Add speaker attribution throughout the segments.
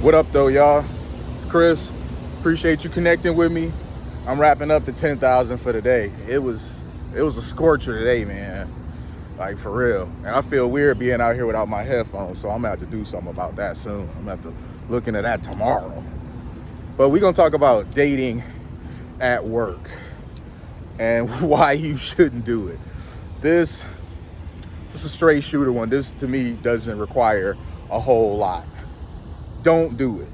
Speaker 1: What up, though, y'all? It's Chris. Appreciate you connecting with me. I'm wrapping up the 10,000 for the day. It was a scorcher today, man. Like, for real. And I feel weird being out here without my headphones, so I'm gonna have to do something about that soon. I'm gonna have to look into that tomorrow. But we're gonna talk about dating at work and why you shouldn't do it. This is a straight shooter one. This, to me, doesn't require a whole lot. Don't do it,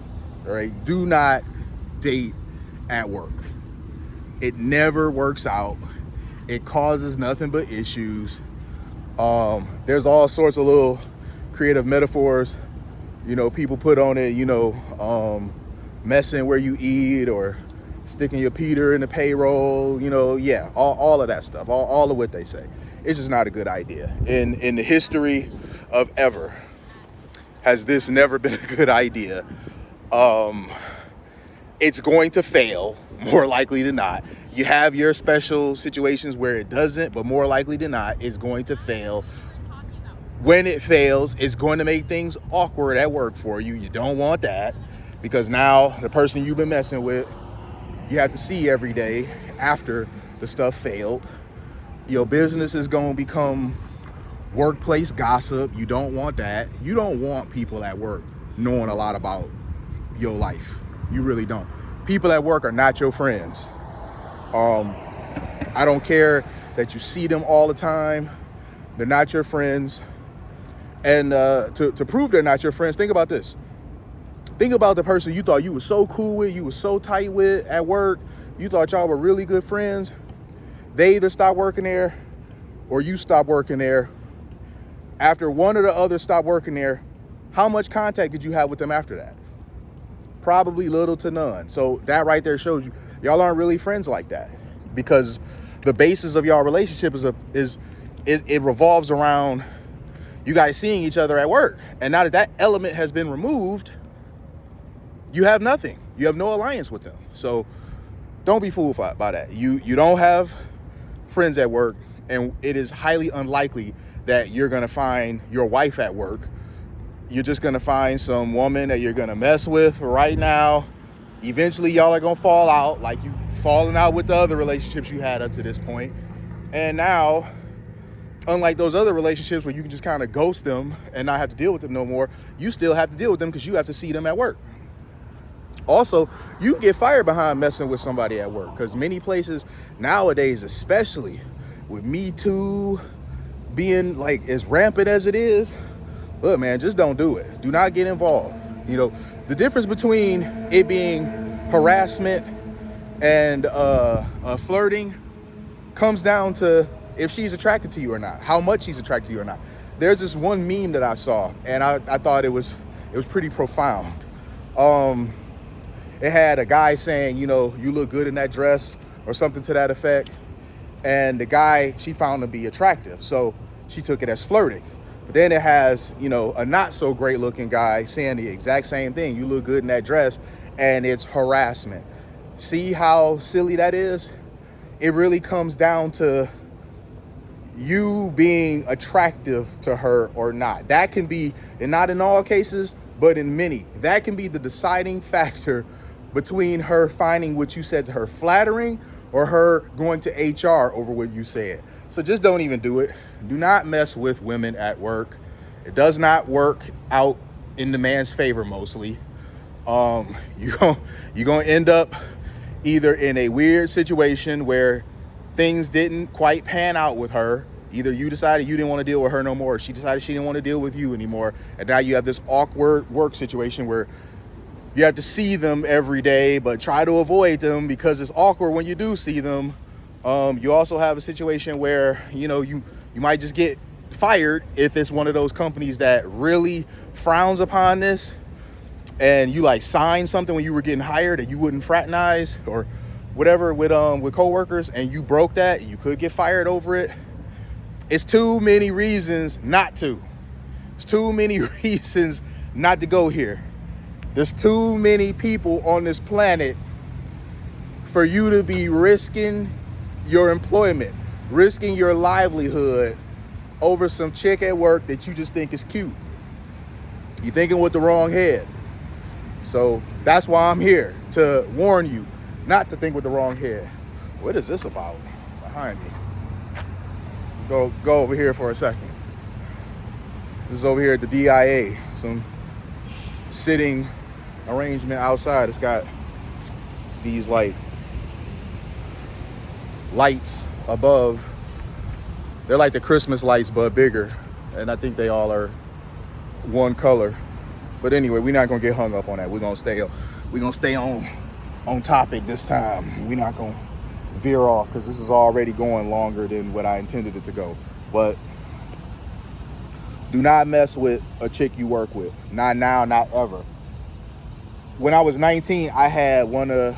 Speaker 1: all right? Do not date at work. It never works out. It causes nothing but issues. There's all sorts of little creative metaphors, people put on it, messing where you eat or sticking your Peter in the payroll, all of that stuff, all of what they say. It's just not a good idea. In the history of ever, has this never been a good idea? It's going to fail, more likely than not. You have your special situations where it doesn't, but more likely than not, it's going to fail. When it fails, it's going to make things awkward at work for you. You don't want that, because now the person you've been messing with, you have to see every day after the stuff failed. Your business is going to become workplace gossip. You don't want that. You don't want people at work knowing a lot about your life. You really don't. People at work are not your friends. I don't care that you see them all the time. They're not your friends. And to prove they're not your friends, think about this. Think about the person you thought you were so cool with, you were so tight with at work. You thought y'all were really good friends. They either stopped working there or you stopped working there. After one or the other stopped working there, how much contact did you have with them after that? Probably little to none. So that right there shows you y'all aren't really friends like that, because the basis of y'all relationship it revolves around you guys seeing each other at work. And now that element has been removed, you have nothing. You have no alliance with them. So don't be fooled by that. You don't have friends at work, and it is highly unlikely that you're going to find your wife at work. You're just going to find some woman that you're going to mess with right now. Eventually, y'all are going to fall out like you've fallen out with the other relationships you had up to this point. And now, unlike those other relationships where you can just kind of ghost them and not have to deal with them no more, you still have to deal with them because you have to see them at work. Also, you can get fired behind messing with somebody at work, because many places nowadays, especially with Me Too being like as rampant as it is, look, man, just don't do it. Do not get involved. The difference between it being harassment and flirting comes down to if she's attracted to you or not, how much she's attracted to you or not. There's this one meme that I saw, and I thought it was pretty profound. It had a guy saying, you look good in that dress or something to that effect. And the guy, she found to be attractive, so she took it as flirting. But then it has, a not so great looking guy saying the exact same thing. You look good in that dress, and it's harassment. See how silly that is? It really comes down to you being attractive to her or not. That can be, and not in all cases, but in many, that can be the deciding factor between her finding what you said to her flattering or her going to HR over what you said. So just don't even do it. Do not mess with women at work. It does not work out in the man's favor mostly. You're gonna end up either in a weird situation where things didn't quite pan out with her. Either you decided you didn't want to deal with her no more, or she decided she didn't want to deal with you anymore. And now you have this awkward work situation where you have to see them every day, but try to avoid them because it's awkward when you do see them. You also have a situation where, you might just get fired if it's one of those companies that really frowns upon this, and you signed something when you were getting hired and you wouldn't fraternize or whatever with coworkers, and you broke that, you could get fired over it. It's too many reasons not to. It's too many reasons not to go here. There's too many people on this planet for you to be risking your employment, risking your livelihood over some chick at work that you just think is cute. You're thinking with the wrong head. So that's why I'm here, to warn you not to think with the wrong head. What is this about behind me? Go over here for a second. This is over here at the DIA. Some sitting arrangement outside. It's got these like lights above. They're like the Christmas lights but bigger, and I think they all are one color. But anyway, we're not gonna get hung up on that. We're gonna stay on topic this time. We're not gonna veer off, because this is already going longer than what I intended it to go. But do not mess with a chick you work with. Not now, not ever. When I was 19, I had one of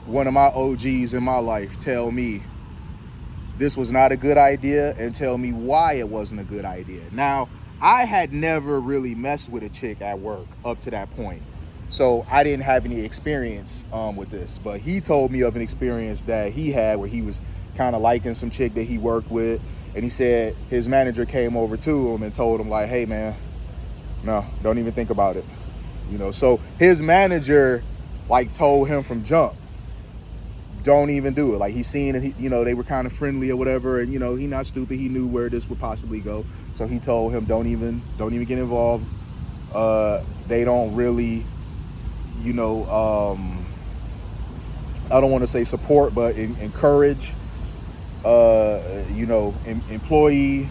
Speaker 1: my OGs in my life tell me this was not a good idea, and tell me why it wasn't a good idea. Now, I had never really messed with a chick at work up to that point, so I didn't have any experience with this. But he told me of an experience that he had where he was kind of liking some chick that he worked with, and he said his manager came over to him and told him like, hey man, no, don't even think about it. So his manager like told him from jump, don't even do it. Like, he seen it, they were kind of friendly or whatever, and he not stupid, he knew where this would possibly go. So he told him, don't even get involved. They don't really, I don't want to say support, but encourage, employee,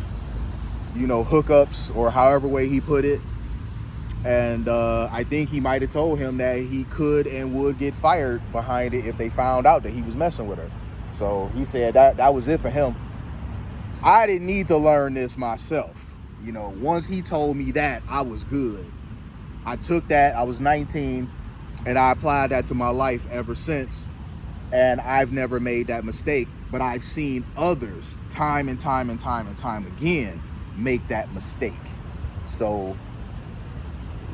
Speaker 1: hookups, or however way he put it. And I think he might have told him that he could and would get fired behind it if they found out that he was messing with her. So he said that was it for him. I didn't need to learn this myself. Once he told me that, I was good. I took that, I was 19, and I applied that to my life ever since. And I've never made that mistake, but I've seen others time and time again make that mistake. So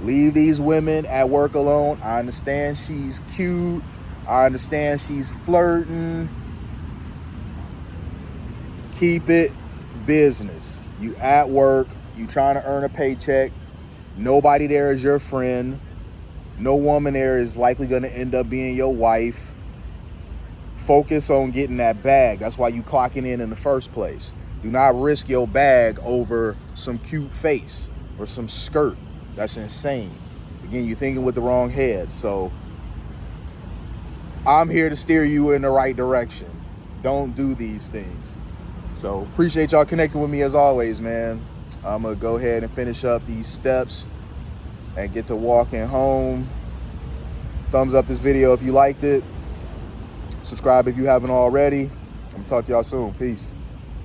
Speaker 1: leave these women at work alone. I understand she's cute. I understand she's flirting. Keep it business. You at work. You trying to earn a paycheck. Nobody there is your friend. No woman there is likely going to end up being your wife. Focus on getting that bag. That's why you clocking in the first place. Do not risk your bag over some cute face or some skirt. That's insane. Again, you're thinking with the wrong head. So I'm here to steer you in the right direction. Don't do these things. So appreciate y'all connecting with me as always, man. I'm going to go ahead and finish up these steps and get to walking home. Thumbs up this video if you liked it. Subscribe if you haven't already. I'm going to talk to y'all soon. Peace.